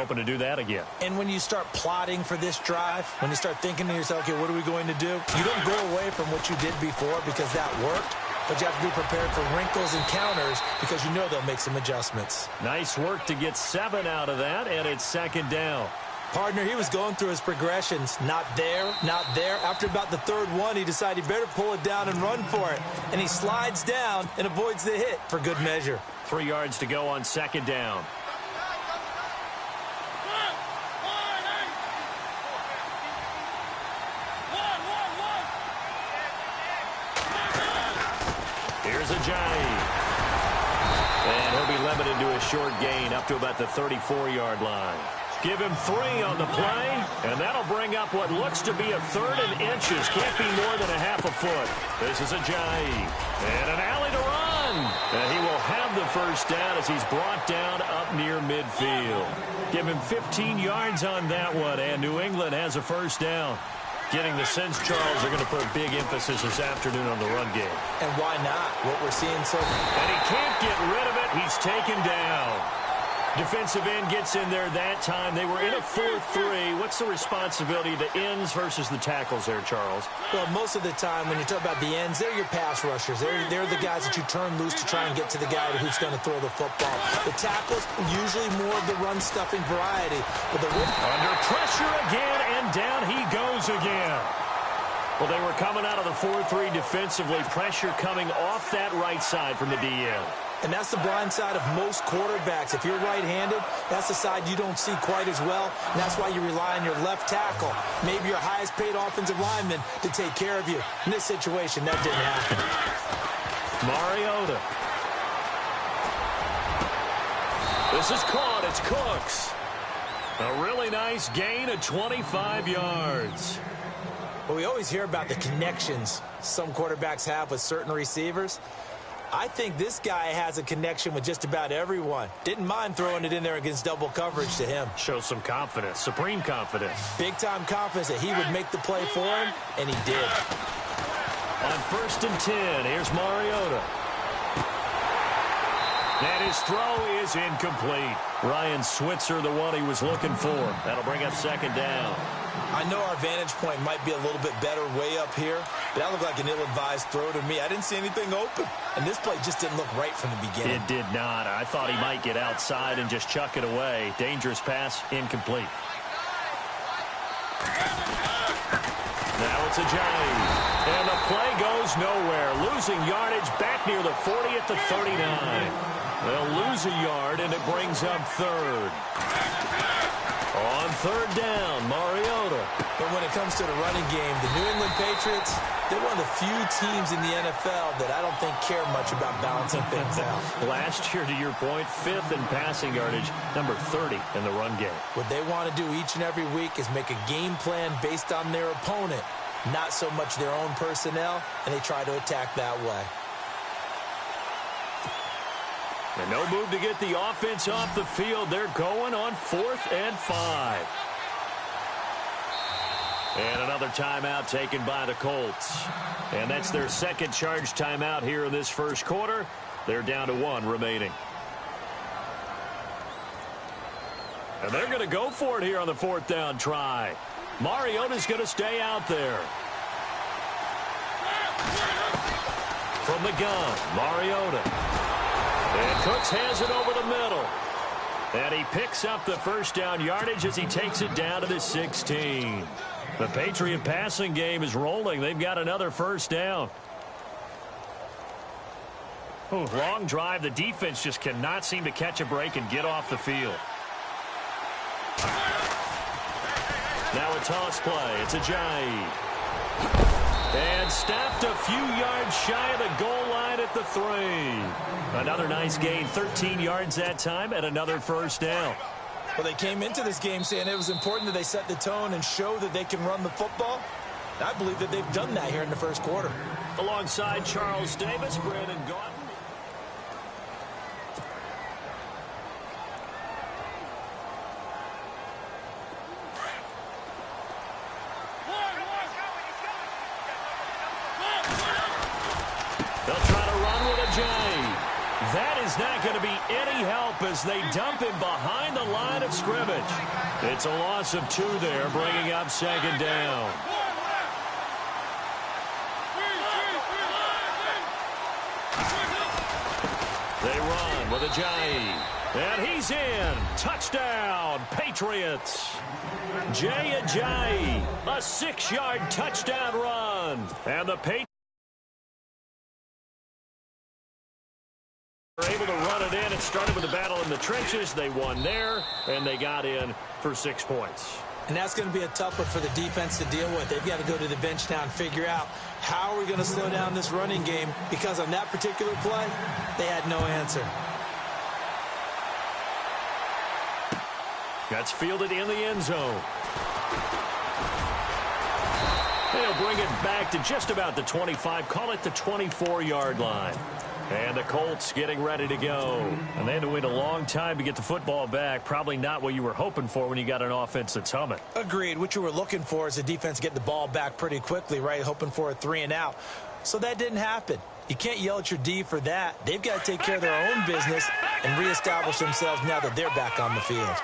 hoping to do that again. And when you start plotting for this drive, when you start thinking to yourself, okay, what are we going to do? You don't go away from what you did before because that worked, but you have to be prepared for wrinkles and counters because you know they'll make some adjustments. Nice work to get 7 out of that, and it's second down. Partner, he was going through his progressions. Not there, not there. After about the third one, he decided he better pull it down and run for it. And he slides down and avoids the hit for good measure. 3 yards to go on second down. Here's Ajayi. And he'll be limited to a short gain up to about the 34-yard line. Give him 3 on the play, and that'll bring up what looks to be a third and inches. Can't be more than a half a foot. This is Ajayi. And an alley to run. And he will have the first down as he's brought down up near midfield. Give him 15 yards on that one, and New England has a first down. Getting the sense, Charles, are going to put a big emphasis this afternoon on the run game. And why not? What we're seeing so far. And he can't get rid of it. He's taken down. Defensive end gets in there that time. They were in a 4-3. What's the responsibility of the ends versus the tackles there, Charles? Well, most of the time when you talk about the ends, they're your pass rushers. They're the guys that you turn loose to try and get to the guy who's going to throw the football. The tackles, usually more of the run-stuffing variety. But under pressure again, and down he goes again. Well, they were coming out of the 4-3 defensively. Pressure coming off that right side from the DN. And that's the blind side of most quarterbacks. If you're right-handed, that's the side you don't see quite as well. And that's why you rely on your left tackle, maybe your highest-paid offensive lineman, to take care of you. In this situation, that didn't happen. Mariota. This is caught. It's Cooks. A really nice gain of 25 yards. Well, we always hear about the connections some quarterbacks have with certain receivers. I think this guy has a connection with just about everyone. Didn't mind throwing it in there against double coverage to him. Shows some confidence, supreme confidence. Big-time confidence that he would make the play for him, and he did. On 1st and 10, here's Mariota. And his throw is incomplete. Ryan Switzer, the one he was looking for. That'll bring up second down. I know our vantage point might be a little bit better way up here, but that looked like an ill-advised throw to me. I didn't see anything open, and this play just didn't look right from the beginning. It did not. I thought he might get outside and just chuck it away. Dangerous pass, incomplete. Now it's Ajayi, and the play goes nowhere. Losing yardage back near the 40 at the 39. They'll lose a yard, and it brings up third. On 3rd down, Mariota. But when it comes to the running game, the New England Patriots, they're one of the few teams in the NFL that I don't think care much about balancing things out. Last year, to your point, 5th in passing yardage, number 30 in the run game. What they want to do each and every week is make a game plan based on their opponent, not so much their own personnel, and they try to attack that way. And no move to get the offense off the field. They're going on 4th and 5. And another timeout taken by the Colts. And that's their second charge timeout here in this first quarter. They're down to 1 remaining. And they're going to go for it here on the 4th down try. Mariota's going to stay out there. From the gun, Mariota. And Cooks has it over the middle. And he picks up the first down yardage as he takes it down to the 16. The Patriot passing game is rolling. They've got another first down. Long drive. The defense just cannot seem to catch a break and get off the field. Now a toss play. It's Ajayi. And stopped a few yards shy of the goal line at the 3. Another nice gain, 13 yards that time, and another first down. Well, they came into this game saying it was important that they set the tone and show that they can run the football. I believe that they've done that here in the first quarter. Alongside Charles Davis, Brandon Gauthier. They'll try to run with Ajayi. That is not going to be any help as they dump him behind the line of scrimmage. It's a loss of 2 there, bringing up second down. They run with Ajayi. And he's in. Touchdown, Patriots. Jay Ajayi, a 6-yard touchdown run. And the Patriots were able to run it in. It started with a battle in the trenches. They won there, and they got in for 6 points. And that's going to be a tough one for the defense to deal with. They've got to go to the bench now and figure out how are we going to slow down this running game, because on that particular play, they had no answer. That's fielded in the end zone. They'll bring it back to just about the 25, call it the 24-yard line. And the Colts getting ready to go. And they had to wait a long time to get the football back. Probably not what you were hoping for when you got an offense that's humming. Agreed. What you were looking for is the defense getting the ball back pretty quickly, right? Hoping for a 3-and-out. So that didn't happen. You can't yell at your D for that. They've got to take care of their own business and reestablish themselves now that they're back on the field.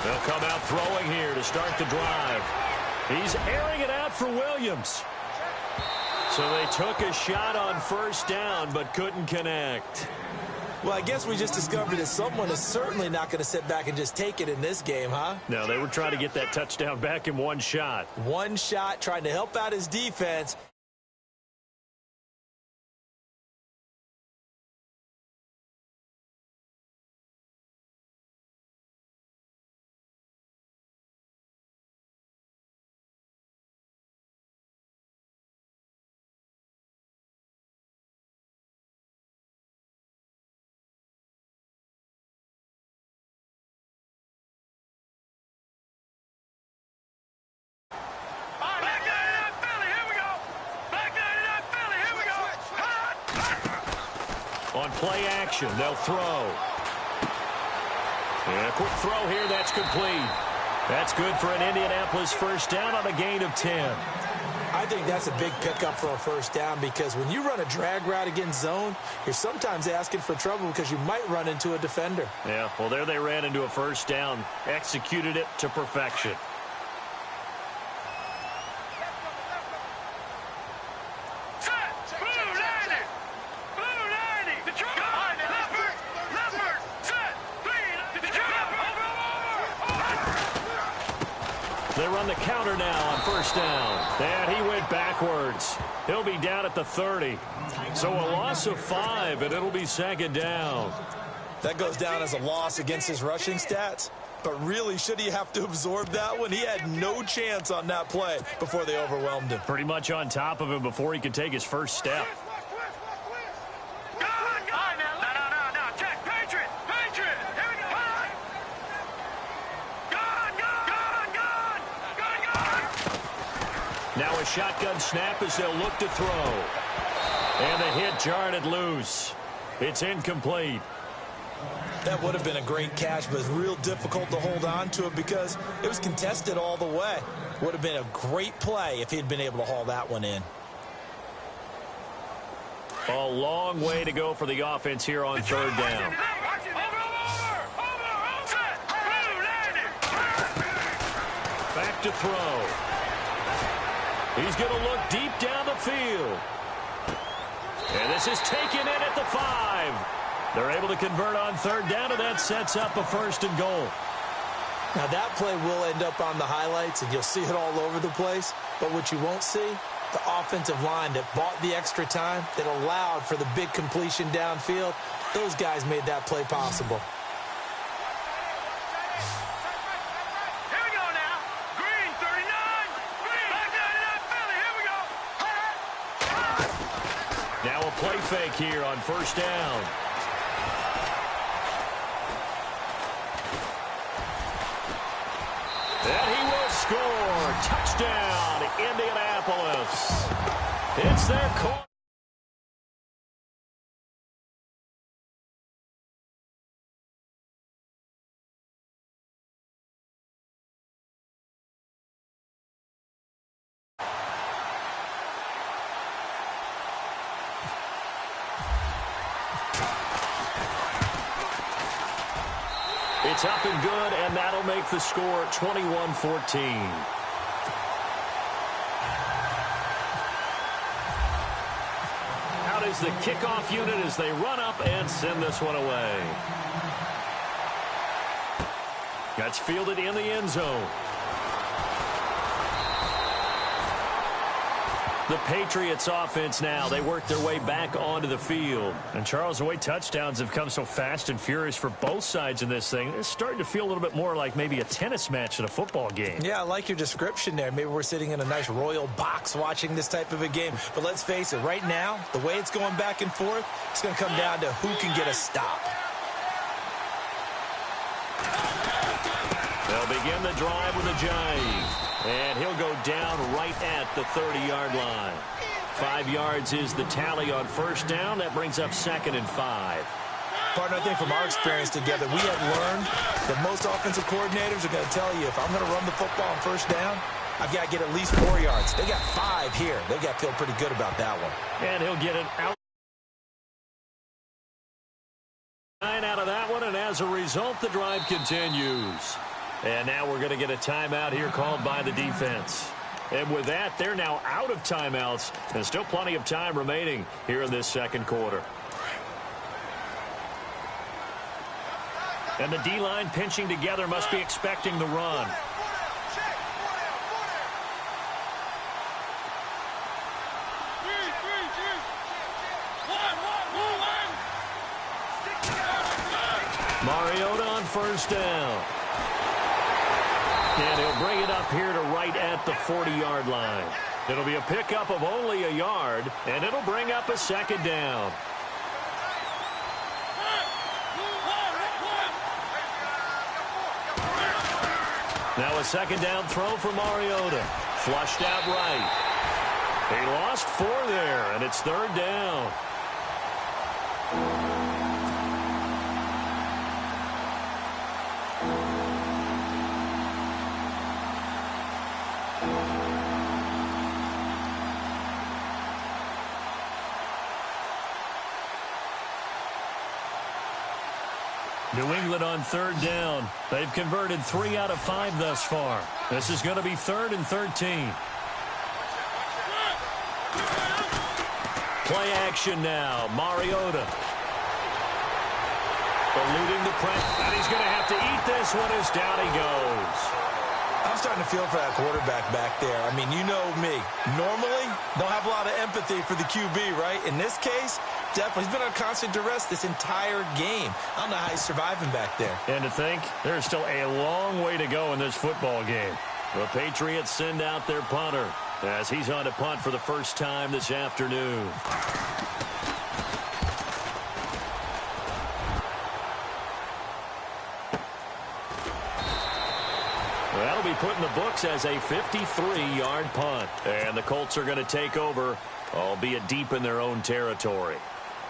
They'll come out throwing here to start the drive. He's airing it out for Williams. So they took a shot on first down but couldn't connect. Well, I guess we just discovered that someone is certainly not going to sit back and just take it in this game, huh? No, they were trying to get that touchdown back in one shot. One shot, trying to help out his defense. On play action, they'll throw. And a quick throw here, that's complete. That's good for an Indianapolis first down on a gain of 10. I think that's a big pickup for a first down, because when you run a drag route against zone, you're sometimes asking for trouble because you might run into a defender. Yeah, well, there they ran into a first down, executed it to perfection. They run the counter now on first down. And he went backwards. He'll be down at the 30. So a loss of 5, and it'll be second down. That goes down as a loss against his rushing stats. But really, should he have to absorb that one? He had no chance on that play before they overwhelmed him. Pretty much on top of him before he could take his first step. Now a shotgun snap as they'll look to throw. And the hit jarred it loose. It's incomplete. That would have been a great catch, but it's real difficult to hold on to it because it was contested all the way. Would have been a great play if he'd been able to haul that one in. A long way to go for the offense here on third down. Back to throw. He's going to look deep down the field. And this is taken in at the 5. They're able to convert on third down, and that sets up a first and goal. Now, that play will end up on the highlights, and you'll see it all over the place. But what you won't see, the offensive line that bought the extra time, that allowed for the big completion downfield, those guys made that play possible. Now a play fake here on first down. And he will score. Touchdown, Indianapolis. It's their call. It's up and good, and that'll make the score 21-14. Out is the kickoff unit as they run up and send this one away. That's fielded in the end zone. The Patriots offense now, they work their way back onto the field. And Charles, the way touchdowns have come so fast and furious for both sides in this thing, it's starting to feel a little bit more like maybe a tennis match than a football game. Yeah, I like your description there. Maybe we're sitting in a nice royal box watching this type of a game. But let's face it, right now, the way it's going back and forth, it's going to come down to who can get a stop. They'll begin the drive with a jive. And he'll go down right at the 30-yard line. 5 yards is the tally on first down. That brings up 2nd and 5. Partner, I think from our experience together, we have learned that most offensive coordinators are going to tell you, if I'm going to run the football on first down, I've got to get at least 4 yards. They got 5 here. They got to feel pretty good about that one. And he'll get it out. 9 out of that one, and as a result, the drive continues. And now we're going to get a timeout here called by the defense. And with that, they're now out of timeouts. There's still plenty of time remaining here in this second quarter. And the D-line pinching together must be expecting the run. Mariota on first down. And he'll bring it up here to right at the 40-yard line. It'll be a pickup of only a yard, and it'll bring up a 2nd down. Now a 2nd down throw for Mariota. Flushed out right. He lost 4 there, and it's 3rd down. New England on 3rd down. They've converted 3 out of 5 thus far. This is going to be 3rd and 13. Play action now. Mariota. Eluding the press. And he's going to have to eat this one as down he goes. I'm starting to feel for that quarterback back there. I mean, you know me. Normally, don't have a lot of empathy for the QB, right? In this case, definitely. He's been on constant duress this entire game. I don't know how he's surviving back there. And to think, there's still a long way to go in this football game. The Patriots send out their punter as he's on to punt for the first time this afternoon. That'll be put in the books as a 53-yard punt. And the Colts are going to take over, albeit deep in their own territory.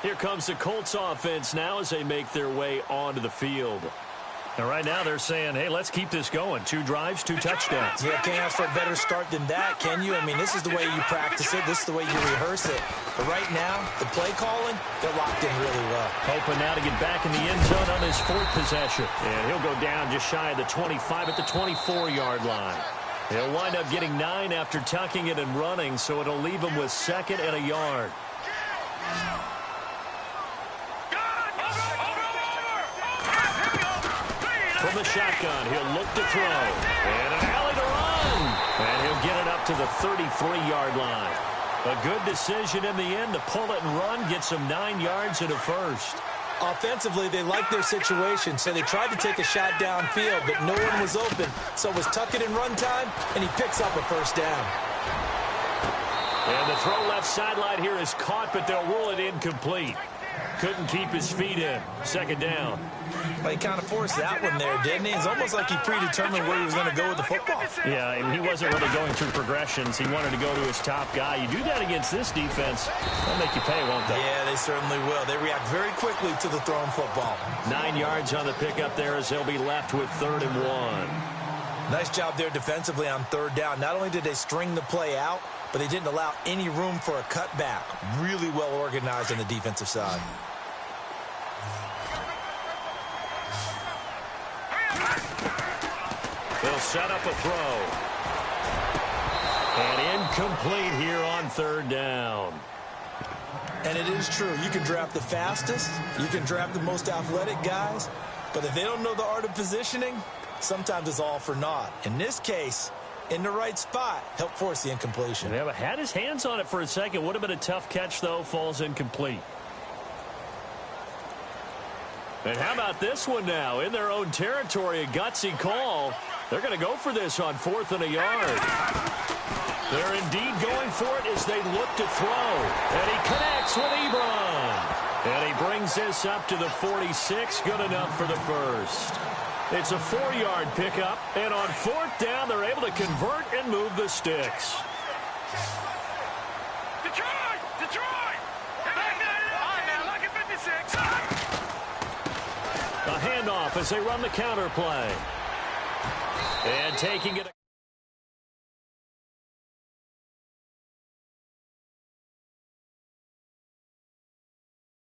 Here comes the Colts offense now as they make their way onto the field. And right now they're saying, hey, let's keep this going. 2 drives, 2 touchdowns. Yeah, can't ask for a better start than that, can you? I mean, this is the way you practice it. This is the way you rehearse it. But right now, the play calling, they're locked in really well. Hoping now to get back in the end zone on his 4th possession. And he'll go down just shy of the 25 at the 24-yard line. He'll wind up getting 9 after tucking it and running, so it'll leave him with 2nd and a yard. From the shotgun, he'll look to throw. And an alley to run. And he'll get it up to the 33-yard line. A good decision in the end to pull it and run, get some 9 yards and a first. Offensively, they liked their situation, so they tried to take a shot downfield, but no one was open. So it was tuck it and run time, and he picks up a first down. And the throw left sideline here is caught, but they'll rule it incomplete. Couldn't keep his feet in. 2nd down. But he kind of forced that one there, didn't he? It's almost like he predetermined where he was going to go with the football. Yeah, and he wasn't really going through progressions. He wanted to go to his top guy. You do that against this defense, they'll make you pay, won't they? Yeah, they certainly will. They react very quickly to the thrown football. 9 yards on the pickup there as they'll be left with 3rd and 1. Nice job there defensively on 3rd down. Not only did they string the play out, but they didn't allow any room for a cutback. Really well organized on the defensive side. They'll set up a throw. And incomplete here on third down. And it is true. You can draft the fastest. You can draft the most athletic guys. But if they don't know the art of positioning, sometimes it's all for naught. In this case, in the right spot, help force the incompletion. Yeah, but had his hands on it for a second. Would have been a tough catch, though. Falls incomplete. And how about this one now? In their own territory, a gutsy call. They're going to go for this on 4th and a yard. They're indeed going for it as they look to throw. And he connects with Ebron. And he brings this up to the 46. Good enough for the first. It's a 4-yard pickup. And on 4th down, they're able to convert and move the sticks. Detroit! Detroit! Look at 56. A handoff as they run the counter play. And taking it.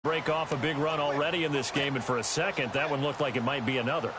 Break off a big run already in this game, and for a second, that one looked like it might be another.